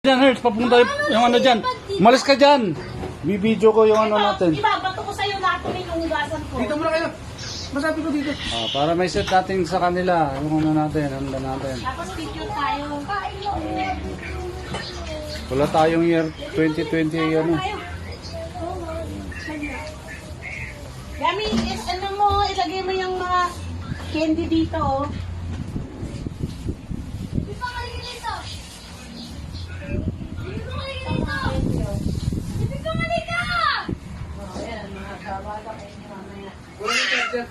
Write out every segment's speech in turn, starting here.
Yan, Hertz, papunta yung ano dyan. Malis ka dyan. Bibidyo ko yung ano natin. Ibabato ko sa'yo lahat ng inuugasan ko. Dito muna kayo. Masabi ko dito. Para may set natin sa kanila. Yung ano natin, handa natin. Tapos picture tayo. Wala tayong year 2020 ano. Yami, ano mo, ilagay mo yung mga candy dito, oh. Wala yung charger.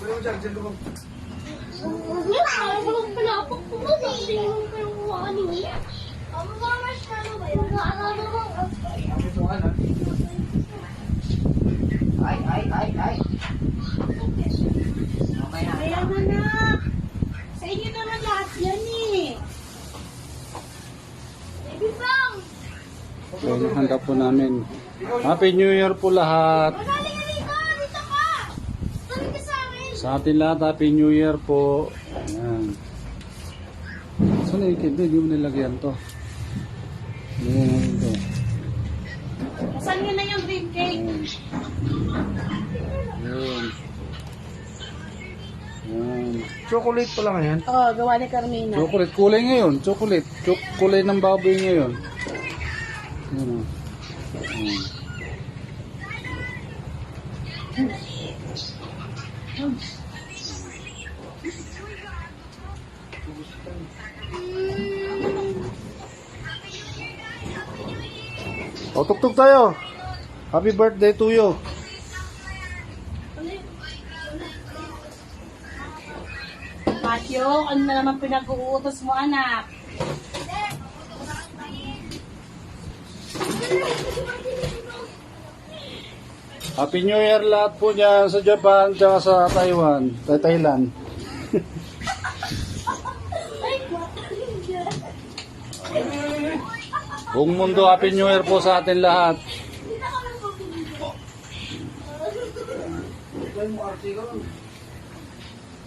Wala yung charger ko. Ay. Kaya anak, sa inyo naman lahat yan eh. So, yung handa po namin. Happy New Year po lahat. Sa atin lahat, Happy New Year po. Ayan. Saan na yung kid? Hindi mo nilagyan to. Ayan ito. Saan nyo na yung dream cake? Ayan. Ayan. Chocolate pa lang yan. Oo, gawa ni Carmina. Chocolate. Kulay ngayon. Chocolate. Kulay ng baboy ngayon. Ayan o. Ayan. O, tuktok tayo. Happy birthday to you. Matthew, ano na naman pinag-uutos mo, anak? Happy New Year lahat po dyan sa Japan at sa Taiwan. Thailand. Buong mundo, Happy New Year po sa atin lahat.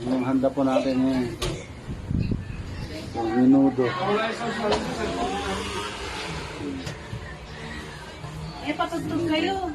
Yung handa po natin eh. Minudo. Eh, patugtog kayo.